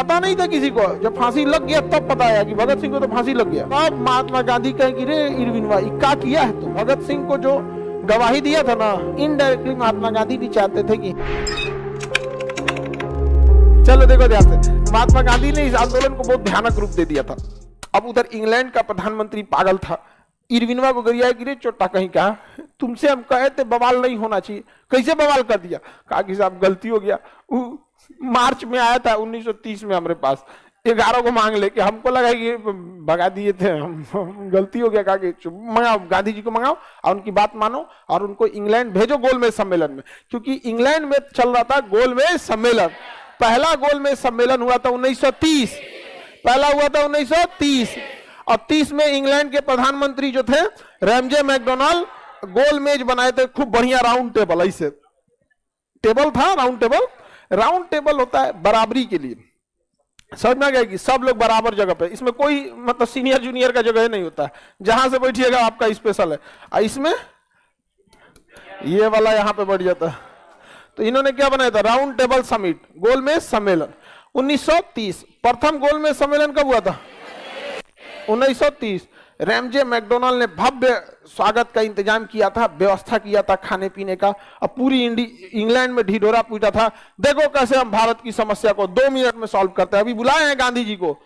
पता नहीं था किसी को, जब फांसी लग गया तब पता आया कि भगत सिंह को तो फांसी लग गया। अब महात्मा गांधी कहे कि रे इरविनवा क्या किया है, तो भगत सिंह को जो गवाही दिया था ना, इनडायरेक्टली महात्मा गांधी भी चाहते थे कि चलो देखो ध्यान से, महात्मा गांधी ने इस आंदोलन को बहुत भयानक रूप दे दिया था। अब उधर इंग्लैंड का प्रधानमंत्री पागल था, इरविनवा को गरिया गिरे चोटा कहीं का, तुमसे हम कहे थे बवाल नहीं होना चाहिए, कैसे बवाल कर दिया। कहा कि साहब गलती हो गया, मार्च में आया था 1930 में हमारे पास, 11 को मांग लेके, हमको लगा कि भगा दिए थे हम, गलती हो गया। कहा कि मंगाओ, गांधी जी को मंगाओ और उनकी बात मानो और उनको इंग्लैंड भेजो गोलमेज सम्मेलन में, क्योंकि इंग्लैंड में चल रहा था गोलमेज सम्मेलन। पहला गोलमेज सम्मेलन हुआ था 1930, पहला हुआ था 1930 और 30 में इंग्लैंड के प्रधानमंत्री जो थे रैमजे मैकडोनाल्ड, गोलमेज बनाए थे, खूब बढ़िया राउंड टेबल, ऐसे टेबल था, राउंड टेबल। राउंड टेबल होता है बराबरी के लिए, समझ में आ गया कि सब लोग बराबर जगह पे, इसमें कोई मतलब सीनियर जूनियर का जगह नहीं होता है, जहां से बैठिएगा आपका स्पेशल है। इसमें ये वाला यहां पे बैठ जाता है। तो इन्होंने क्या बनाया था, राउंड टेबल समिट, गोलमेज सम्मेलन 1930। प्रथम गोलमेज सम्मेलन कब हुआ था, 1930। रैमजे मैकडोनाल्ड ने भव्य स्वागत का इंतजाम किया था, व्यवस्था किया था खाने पीने का, और पूरी इंग्लैंड में ढिढोरा पीटा था, देखो कैसे हम भारत की समस्या को 2 मिनट में सॉल्व करते हैं। अभी बुलाए हैं गांधी जी को,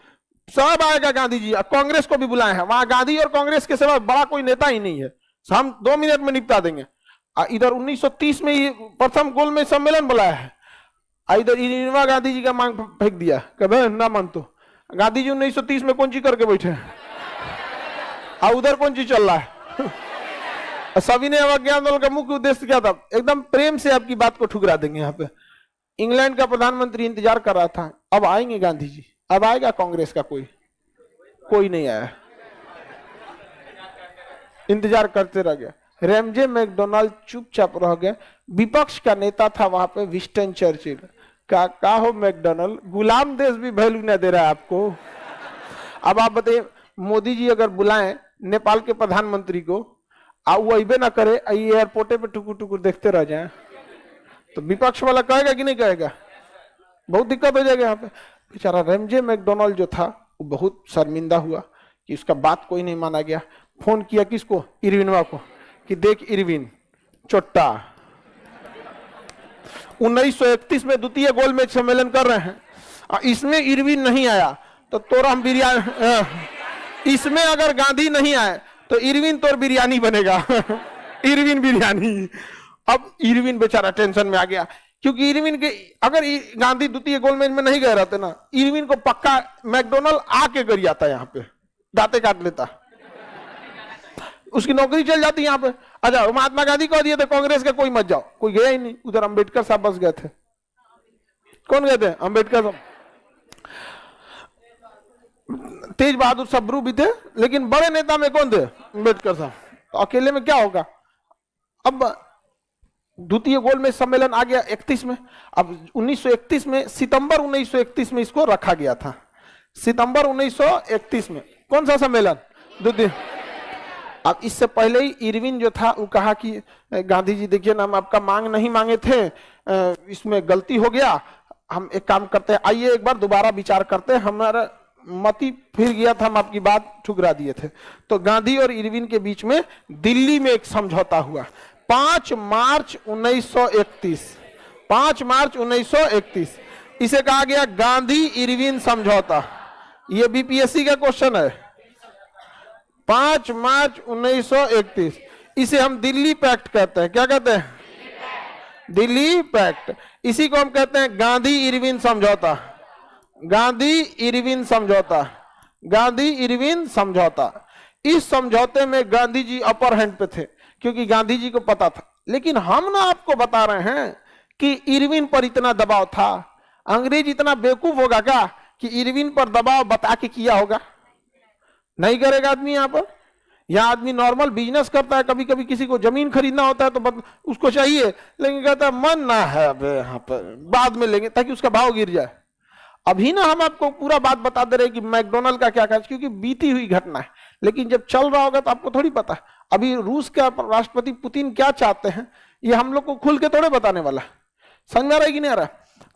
सब आएगा गांधी जी, कांग्रेस को भी बुलाए हैं, वहां गांधी और कांग्रेस के सिवा बड़ा कोई नेता ही नहीं है, हम 2 मिनट में निपटा देंगे। इधर 1930 में ये प्रथम गोलमेज सम्मेलन बुलाया है, इधर इंदिरा गांधी जी का मांग फेंक दिया, कभी ना मन तो गांधी जी 1930 में कौन चीज करके बैठे हैं, और उधर कौन चीज चल रहा है। सभी ने अवज्ञा आंदोलन का मुख्य उद्देश्य क्या था, एकदम प्रेम से आपकी बात को ठुकरा देंगे। यहाँ पे इंग्लैंड का प्रधानमंत्री इंतजार कर रहा था, अब आएंगे गांधी जी, अब आएगा कांग्रेस का कोई नहीं आया, इंतजार करते रह गया। रैमजे मैकडोनाल्ड चुपचाप रह गए। विपक्ष का नेता था वहां पे विंस्टन चर्चिल, का हो मैकडोनाल्ड, गुलाम देश भी वैल्यू न दे रहा है आपको। अब आप बताइए, मोदी जी अगर बुलाएं नेपाल के प्रधानमंत्री को, वो अबे ना करे, एयरपोर्टे पे टुकुर टुकुर देखते रह जाए, तो विपक्ष वाला कहेगा कि नहीं कहेगा, बहुत दिक्कत हो जाएगा यहाँ पे। बेचारा रैमजे मैकडोनाल्ड जो था वो बहुत शर्मिंदा हुआ कि उसका बात कोई नहीं माना गया। फोन किया किसको, इरविनवा को, कि देख इरविन चोट्टा, 1931 में द्वितीय गोलमेज सम्मेलन कर रहे हैं, इसमें इरविन नहीं आया तो तोरा हम बिरयानी, इसमें अगर गांधी नहीं आए तो इरविन तोर बिरयानी बनेगा इरविन बिरयानी। अब इरविन बेचारा टेंशन में आ गया, क्योंकि इरविन के अगर गांधी द्वितीय गोलमेज में नहीं गए रहते ना, इरविन को पक्का मैकडोनाल्ड आके कर जाता, यहाँ पे दांते काट लेता, उसकी नौकरी चल जाती यहाँ पे। अच्छा, महात्मा गांधी को दिए थे कांग्रेस के कोई मत जाओ, कोई गया ही नहीं, उधर अंबेडकर साहब बस गए थे। कौन गए थे, अंबेडकर साहब, तेज बहादुर सब्रू भी थे, लेकिन बड़े नेता में कौन थे, अंबेडकर साहब, तो अकेले में क्या होगा। अब द्वितीय गोलमेज सम्मेलन आ गया 31 में। अब 1931 में, सितंबर 1931 में इसको रखा गया था, सितंबर 1931 में। कौन सा सम्मेलन, द्वितीय। अब इससे पहले ही इरविन जो था वो कहा कि गांधी जी देखिए ना, हम आपका मांग नहीं मांगे थे, इसमें गलती हो गया, हम एक काम करते हैं, आइए एक बार दोबारा विचार करते हैं, हमारा मती फिर गया था, हम आपकी बात ठुकरा दिए थे। तो गांधी और इरविन के बीच में दिल्ली में एक समझौता हुआ 5 मार्च 1931, 5 मार्च 1931। इसे कहा गया गांधी इरविन समझौता। ये बीपीएससी का क्वेश्चन है, 5 मार्च 1931। इसे हम दिल्ली पैक्ट कहते हैं, क्या कहते हैं, दिल्ली पैक्ट। इसी को हम कहते हैं गांधी इरविन समझौता, गांधी इरविन समझौता, गांधी इरविन समझौता। इस समझौते में गांधी जी अपर हैंड पे थे, क्योंकि गांधी जी को पता था। लेकिन हम ना आपको बता रहे हैं कि इरविन पर इतना दबाव था। अंग्रेज इतना बेवकूफ होगा क्या कि इरविन पर दबाव बता के किया होगा, नहीं करेगा आदमी। यहाँ पर यहाँ आदमी नॉर्मल बिजनेस करता है, कभी कभी किसी को जमीन खरीदना होता है तो उसको चाहिए, लेकिन कहता है मन ना है अब यहाँ पर, बाद में लेंगे, ताकि उसका भाव गिर जाए। अभी ना हम आपको पूरा बात बता दे रहे कि मैकडोनाल्ड का क्या क्या, क्योंकि बीती हुई घटना है, लेकिन जब चल रहा होगा तो आपको थोड़ी पता। अभी रूस का राष्ट्रपति पुतिन क्या चाहते हैं ये हम लोग को खुल के थोड़े बताने वाला, समझ में आ रहा है कि नहीं आ रहा।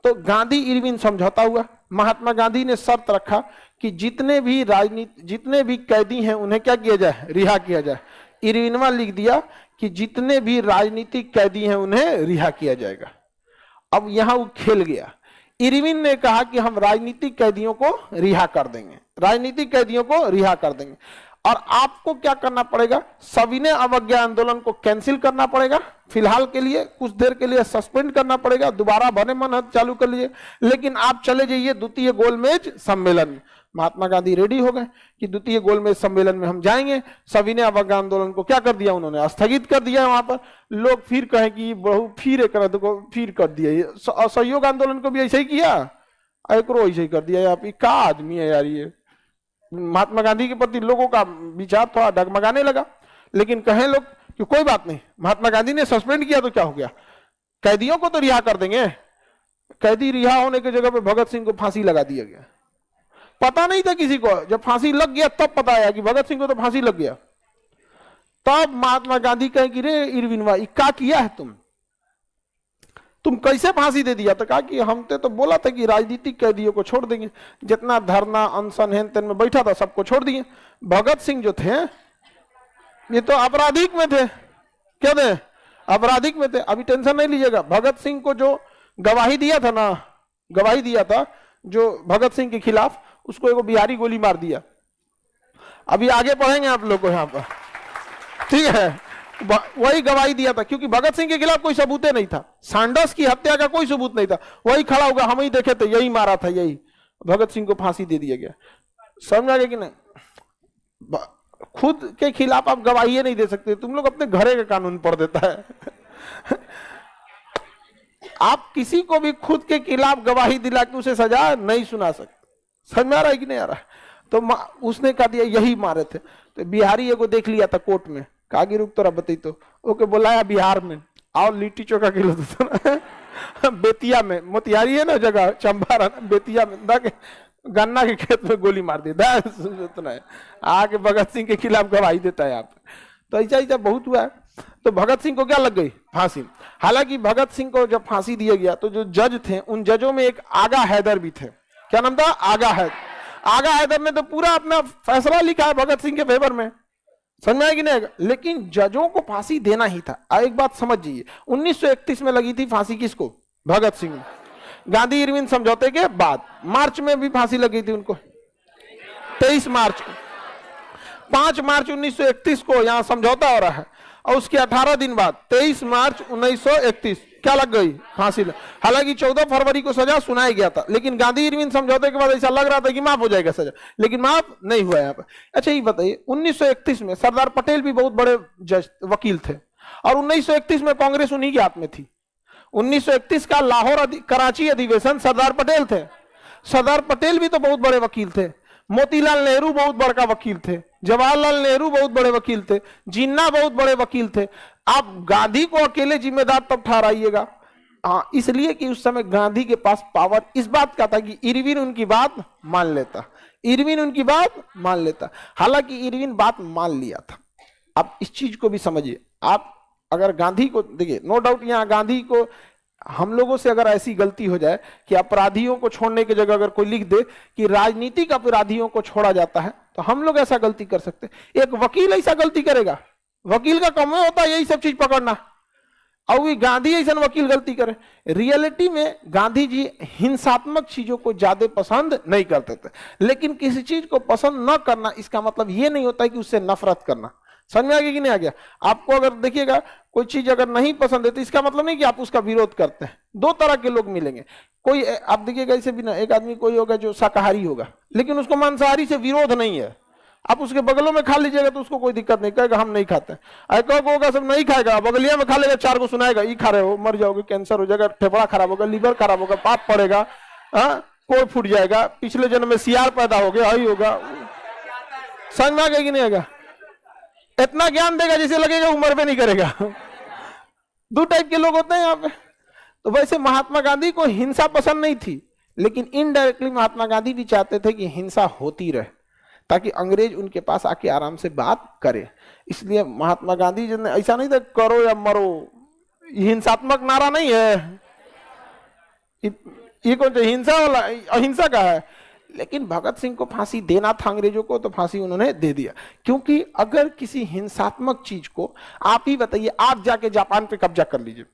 तो गांधी इरविन समझौता हुआ। महात्मा गांधी ने शर्त रखा कि जितने भी कैदी हैं उन्हें क्या किया जाए, रिहा किया जाए। इरविनवा लिख दिया कि जितने भी राजनीतिक कैदी हैं उन्हें रिहा किया जाएगा। अब यहां वो खेल गया। इरविन ने कहा कि हम राजनीतिक कैदियों को रिहा कर देंगे, राजनीतिक कैदियों को रिहा कर देंगे, और आपको क्या करना पड़ेगा, सविनय अवज्ञा आंदोलन को कैंसिल करना पड़ेगा, फिलहाल के लिए कुछ देर के लिए सस्पेंड करना पड़ेगा, दोबारा बने मन चालू कर लीजिए, लेकिन आप चले जाइए द्वितीय गोलमेज सम्मेलन में। महात्मा गांधी रेडी हो गए कि द्वितीय गोलमेज सम्मेलन में हम जाएंगे। सविनय अवज्ञा आंदोलन को क्या कर दिया उन्होंने, स्थगित कर दिया। वहां पर लोग फिर कहें कि बहु फिर एक रद्द को फिर कर दिया। असहयोग आंदोलन को भी ऐसे ही किया, एकरो ऐसे ही कर दिया। आप क्या आदमी है यार ये। महात्मा गांधी के प्रति लोगों का विचार थोड़ा डगमगाने लगा, लेकिन कहें लोग कि कोई बात नहीं, महात्मा गांधी ने सस्पेंड किया तो क्या हो गया, कैदियों को तो रिहा कर देंगे। कैदी रिहा होने की जगह पे भगत सिंह को फांसी लगा दिया गया। पता नहीं था किसी को, जब फांसी लग गया तब पता आया कि भगत सिंह को तो फांसी लग गया। तब महात्मा गांधी कहे कि रे इरविनवा क्या किया है तुम कैसे फांसी दे दिया। तो कहा कि हम तो बोला था कि राजनीतिक कैदियों को छोड़ देंगे, जितना धरना अनशन हेन तेन में बैठा था सबको छोड़ दिए। भगत सिंह जो थे ये तो आपराधिक में थे, क्या थे, आपराधिक में थे। अभी टेंशन नहीं लीजिएगा, भगत सिंह को जो गवाही दिया था ना, गवाही दिया था जो भगत सिंह के खिलाफ, उसको एगो बिहारी गोली मार दिया। अभी आगे पढ़ेंगे आप लोग को यहाँ पर, ठीक है। वही गवाही दिया था, क्योंकि भगत सिंह के खिलाफ कोई सबूत नहीं था, सांडस की हत्या का कोई सबूत नहीं था। वही खड़ा होगा, हम ही देखे थे, यही मारा था, यही। भगत सिंह को फांसी दे दिया गया। समझ आ गया कि नहीं। खुद के खिलाफ आप गवाही नहीं दे सकते, तुम लोग अपने घरे का कानून पढ़ देता है। आप किसी को भी खुद के खिलाफ गवाही दिला के उसे सजा नहीं सुना सकते। समझ में आ रहा है कि नहीं आ रहा है। तो उसने कहा दिया यही मारे थे। तो बिहारी एगो देख लिया था कोर्ट में, कागी रुक तोरा बतई तो ओके बुलाया बिहार में, आओ लिट्टी चोखा खिलो तो बेतिया में, मोतिहारी है ना जगह, चंपारण, बेतिया में गन्ना के खेत में गोली मार दी। आके भगत सिंह के खिलाफ गवाही देता है आप। तो ऐसा ऐसा बहुत हुआ है। तो भगत सिंह को क्या लग गई, फांसी। हालांकि भगत सिंह को जब फांसी दिया गया तो जो जज थे उन जजों में एक आगा हैदर भी थे। क्या नाम था, आगा हैदर। आगा हैदर ने तो पूरा अपना फैसला लिखा है भगत सिंह के फेवर में, समझ में आया कि नहीं। लेकिन जजों को फांसी देना ही था। एक बात समझिए, 1931 में लगी थी फांसी किसको, भगत सिंह। गांधी इरविन समझौते के बाद मार्च में भी फांसी लगी थी उनको, 23 मार्च को। 5 मार्च 1931 को यहां समझौता हो रहा है, और उसके 18 दिन बाद 23 मार्च 1931 क्या लग गई, फांसी। हालांकि 14 फरवरी को सजा सुनाया गया था, लेकिन गांधी इरविन समझौते के बाद ऐसा लग रहा था कि माफ हो जाएगा सजा, लेकिन माफ नहीं हुआ यहाँ पर। अच्छा ये बताइए, 1931 में सरदार पटेल भी बहुत बड़े जज वकील थे, और 1931 में कांग्रेस उन्हीं के हाथ में थी। 1931 का लाहौर कराची अधिवेशन सरदार पटेल थे। सरदार पटेल भी तो बहुत बड़े वकील थे। मोतीलाल नेहरू बहुत बड़का वकील थे, जवाहरलाल नेहरू बहुत बड़े वकील थे, जिन्ना बहुत बड़े वकील थे। आप गांधी को अकेले जिम्मेदार तब ठहराइएगा। हाँ, इसलिए कि उस समय गांधी के पास पावर इस बात का था कि इरविन उनकी बात मान लेता, इरविन उनकी बात मान लेता। हालांकि इरविन बात मान लिया था। आप इस चीज को भी समझिए। आप अगर गांधी को देखिए, नो डाउट यहाँ गांधी को, हम लोगों से अगर ऐसी गलती हो जाए कि अपराधियों को छोड़ने की जगह अगर कोई लिख दे कि राजनीतिक अपराधियों को छोड़ा जाता है, तो हम लोग ऐसा गलती कर सकते। एक वकील ऐसा गलती करेगा, वकील का काम होता है यही सब चीज पकड़ना, और भी गांधी ऐसा वकील गलती करे। रियलिटी में गांधी जी हिंसात्मक चीजों को ज्यादा पसंद नहीं करते थे, लेकिन किसी चीज को पसंद न करना इसका मतलब ये नहीं होता है कि उससे नफरत करना। समझ में आ गया कि नहीं आ गया। आपको अगर देखिएगा कोई चीज अगर नहीं पसंद है तो इसका मतलब नहीं कि आप उसका विरोध करते हैं। दो तरह के लोग मिलेंगे। कोई आप देखिएगा ऐसे भी ना, एक आदमी कोई होगा जो शाकाहारी होगा, लेकिन उसको मांसाहारी से विरोध नहीं है, आप उसके बगलों में खा लीजिएगा तो उसको कोई दिक्कत नहीं, कहेगा हम नहीं खाते। ऐसा होगा सब नहीं खाएगा, बगलिया में खा लेगा, 4 को सुनाएगा ये खा रहे हो, मर जाओगे, कैंसर हो जाएगा, फेफड़ा खराब होगा, लीवर खराब होगा, पाप पड़ेगा, कोई फूट जाएगा, पिछले जन्म में सियार पैदा हो गया, यही होगा। समझ में आ गया कि नहीं आएगा। इतना ज्ञान देगा जैसे लगेगा उम्र पे नहीं करेगा। 2 टाइप के लोग होते हैं यहाँ पे। तो वैसे महात्मा गांधी को हिंसा पसंद नहीं थी, लेकिन इनडायरेक्टली महात्मा गांधी भी चाहते थे कि हिंसा होती रहे ताकि अंग्रेज उनके पास आके आराम से बात करे। इसलिए महात्मा गांधी जी ने ऐसा नहीं था करो या मरो, हिंसात्मक नारा नहीं है। ये कौन सा हिंसा वाला, अहिंसा का है। लेकिन भगत सिंह को फांसी देना था अंग्रेजों को, तो फांसी उन्होंने दे दिया। क्योंकि अगर किसी हिंसात्मक चीज को, आप ही बताइए, आप जाके जापान पे कब्जा कर लीजिए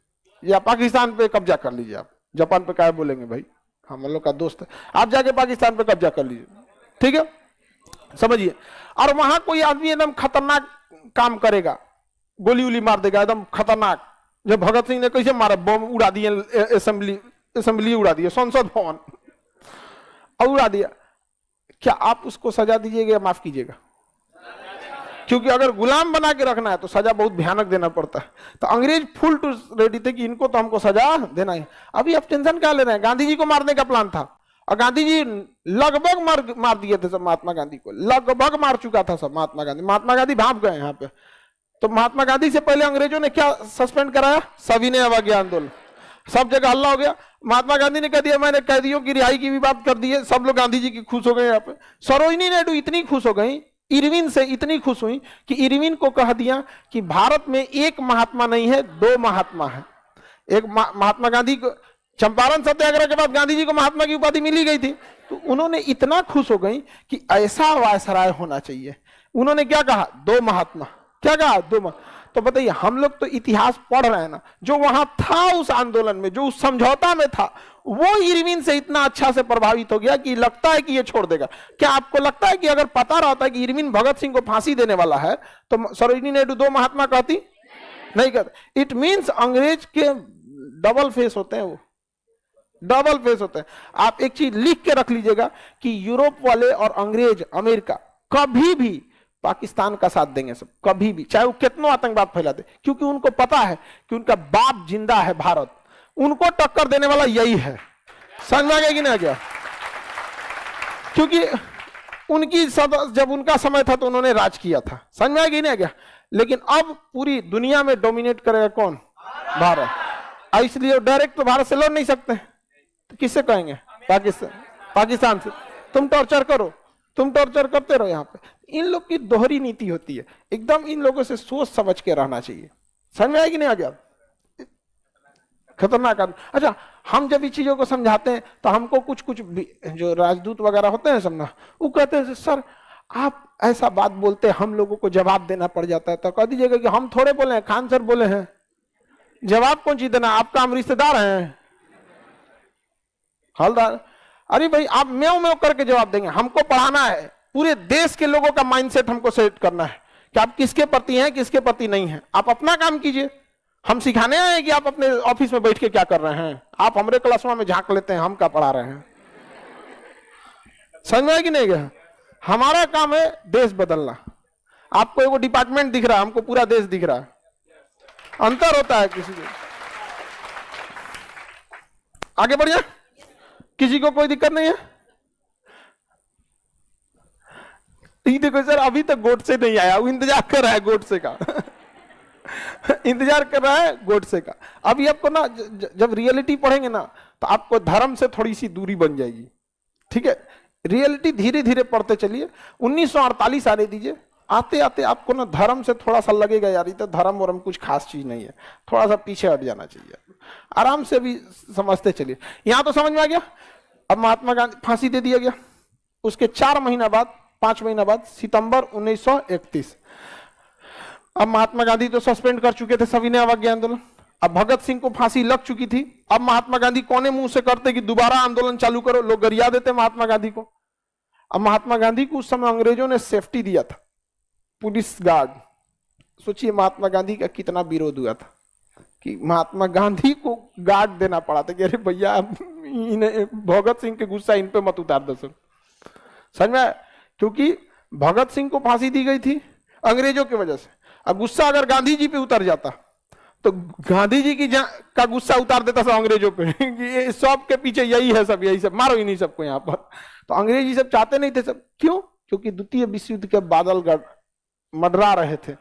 या पाकिस्तान पे कब्जा कर लीजिए, आप जापान पे क्या बोलेंगे भाई, हम लोग का दोस्त है, आप जाके पाकिस्तान पे कब्जा कर लीजिए, ठीक है, समझिए, और वहां कोई आदमी एकदम खतरनाक काम करेगा, गोली उली मार देगा एकदम खतरनाक, जब भगत सिंह ने कैसे मारा, बम उड़ा दिए, असेंबली उड़ा दिए, संसद भवन और उड़ा दिया, क्या आप उसको सजा दीजिएगा या माफ कीजिएगा? क्योंकि अगर गुलाम बना के रखना है तो सजा बहुत भयानक देना पड़ता है। तो अंग्रेज फुल टू रेडी थे कि इनको तो हमको सजा देना है। अभी आप टेंशन क्या ले रहे हैं, गांधी जी को मारने का प्लान था और गांधी जी लगभग मार दिए थे सब, महात्मा गांधी को लगभग मार चुका था सब महात्मा गांधी। महात्मा गांधी भाग गए यहाँ पे। तो महात्मा गांधी से पहले अंग्रेजों ने क्या सस्पेंड कराया, सविनय अवज्ञा आंदोलन, सब जगह हल्ला हो गया। महात्मा गांधी ने कह दिया मैंने कैदियों की रिहाई की भी बात कर दी है, सब लोग गांधी जी की खुश हो गए। यहाँ पे सरोजिनी नायडू इतनी खुश हो गई, इरविन से इतनी खुश हुई कि इरविन को कह दिया कि भारत में एक महात्मा नहीं है, दो महात्मा है। एक महात्मा गांधी को चंपारण सत्याग्रह के बाद गांधी जी को महात्मा की उपाधि मिली गई थी, तो उन्होंने इतना खुश हो गई कि ऐसा वायसराय होना चाहिए। उन्होंने क्या कहा, दो महात्मा, क्या कहा, दो। तो बताइए, हम लोग तो इतिहास पढ़ रहे हैं ना, जो वहां था उस आंदोलन में, जो उस समझौता में था, वो इरविन से इतना अच्छा से प्रभावित हो गया कि लगता है कि ये छोड़ देगा। क्या आपको लगता है कि अगर पता रहता है कि इरविन भगत सिंह को फांसी देने वाला है तो सरोजिनी नायडू दो महात्मा कहती? नहीं कहते। इट मींस अंग्रेज के डबल फेस होते हैं, वो डबल फेस होते हैं। आप एक चीज लिख के रख लीजिएगा कि यूरोप वाले और अंग्रेज, अमेरिका कभी भी पाकिस्तान का साथ देंगे सब, कभी भी, चाहे वो कितना आतंकवाद फैला दे, क्योंकि उनको पता है कि उनका बाप जिंदा है भारत, उनको टक्कर देने वाला यही है। समझ में आ गया कि नहीं आ गया? क्योंकि उनकी जब उनका समय था तो उन्होंने राज किया था। समझ में आ गया कि नहीं आ गया? लेकिन अब पूरी दुनिया में डोमिनेट करेगा कौन? भारत। इसलिए डायरेक्ट तो भारत से लड़ नहीं सकते, तो किससे कहेंगे? पाकिस्तान से। तुम टॉर्चर करो, तुम टॉर्चर करते रहो। यहाँ पे इन लोग की दोहरी नीति होती है, एकदम इन लोगों से सोच समझ के रहना चाहिए। समझ में आया कि नहीं आ गया? खतरनाक आदमी। अच्छा, हम जब इस चीजों को समझाते हैं तो हमको कुछ कुछ जो राजदूत वगैरह होते हैं समझना, वो कहते हैं सर आप ऐसा बात बोलते हैं, हम लोगों को जवाब देना पड़ जाता है। तो कह दीजिएगा कि हम थोड़े बोले हैं, खान सर बोले हैं, जवाब कौन चीज देना, आपका हम रिश्तेदार हैं, हलदार। अरे भाई, आप म्याऊं म्याऊं करके जवाब देंगे? हमको पढ़ाना है, पूरे देश के लोगों का माइंडसेट हमको सेट करना है कि आप किसके प्रति हैं, किसके प्रति नहीं हैं। आप अपना काम कीजिए, हम सिखाने आए हैं कि आप अपने ऑफिस में बैठ के क्या कर रहे हैं। आप हमारे क्लासरूम में झांक लेते हैं, हम क्या पढ़ा रहे हैं। समझ में आया कि नहीं गया? हमारा काम है देश बदलना। आपको एगो डिपार्टमेंट दिख रहा है, हमको पूरा देश दिख रहा है, अंतर होता है। किसी को आगे बढ़िए, किसी को कोई दिक्कत नहीं है? देखो सर, अभी तक गोडसे नहीं आया, वो इंतजार कर रहा है गोडसे का इंतजार कर रहा है गोडसे का। अभी आपको ना जब रियलिटी पढ़ेंगे ना, तो आपको धर्म से थोड़ी सी दूरी बन जाएगी, ठीक है? रियलिटी धीरे धीरे पढ़ते चलिए। 1948 आने दीजिए, आते आते आपको ना धर्म से थोड़ा सा लगेगा यार, ये तो धर्म वरम कुछ खास चीज नहीं है, थोड़ा सा पीछे हट जाना चाहिए। आराम से भी समझते चलिए। यहां तो समझ में आ गया। अब महात्मा गांधी फांसी दे दिया गया। उसके 4 महीना बाद, 5 महीना बाद, सितंबर 1931, अब महात्मा गांधी तो सस्पेंड कर चुके थे सविनय अवज्ञा आंदोलन। अब भगत सिंह को फांसी लग चुकी थी। अब महात्मा गांधी कोने मुंह से करते कि दोबारा आंदोलन चालू करो, लोग गरिया देते महात्मा गांधी को। अब महात्मा गांधी को उस समय अंग्रेजों ने सेफ्टी दिया था, पुलिस गार्ड। सोचिए महात्मा गांधी का कितना विरोध हुआ था कि महात्मा गांधी को गार्ड देना पड़ा था कि अरे भैया भगत सिंह के गुस्सा इन पे मत उतार दो। समझ में? क्योंकि भगत सिंह को फांसी दी गई थी अंग्रेजों की वजह से। अब गुस्सा अगर गांधी जी पे उतर जाता तो गांधी जी की का गुस्सा उतार देता सब अंग्रेजों पे कि ये सब के पीछे यही है, सब यही सब, मारो ही नहीं सबको यहाँ पर। तो अंग्रेज जी सब चाहते नहीं थे सब। क्यों? क्योंकि द्वितीय विश्व युद्ध के बादल मंडरा रहे थे।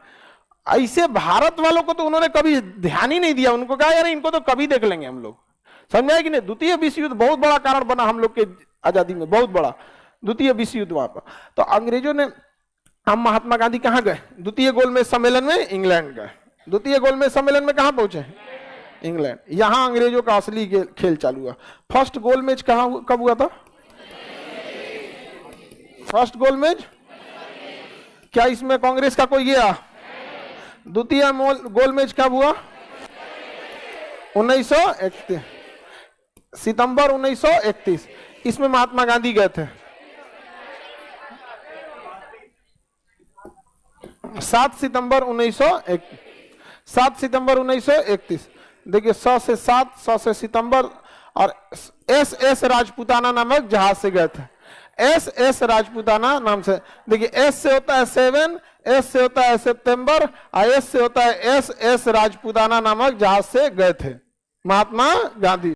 ऐसे भारत वालों को तो उन्होंने कभी ध्यान ही नहीं दिया। उनको कहा यार इनको तो कभी देख लेंगे हम लोग। समझ आए कि नहीं? द्वितीय विश्व युद्ध बहुत बड़ा कारण बना हम लोग के आजादी में, बहुत बड़ा द्वितीय विश्व युद्ध वहां पर। तो अंग्रेजों ने, हम महात्मा गांधी कहाँ गए? द्वितीय गोलमेज सम्मेलन में इंग्लैंड गए। द्वितीय गोलमेज सम्मेलन में कहाँ पहुंचे? इंग्लैंड। यहां अंग्रेजों का असली खेल चालू हुआ। फर्स्ट गोल मैच कब हुआ था? फर्स्ट गोल मैच, क्या इसमें कांग्रेस का कोई गया? द्वितीय गोल मैच कब हुआ? 1931 सितंबर 1931। इसमें महात्मा गांधी गए थे। 7 सितंबर 1931। देखिए 100 से 7, 100 से सितंबर, और एस राजपूताना नामक जहाज से गए थे। एस राजपूताना नाम से। देखिए एस से होता है 7, एस से होता है सितंबर, और एस से होता है एस राजपूताना नामक जहाज से गए थे महात्मा गांधी।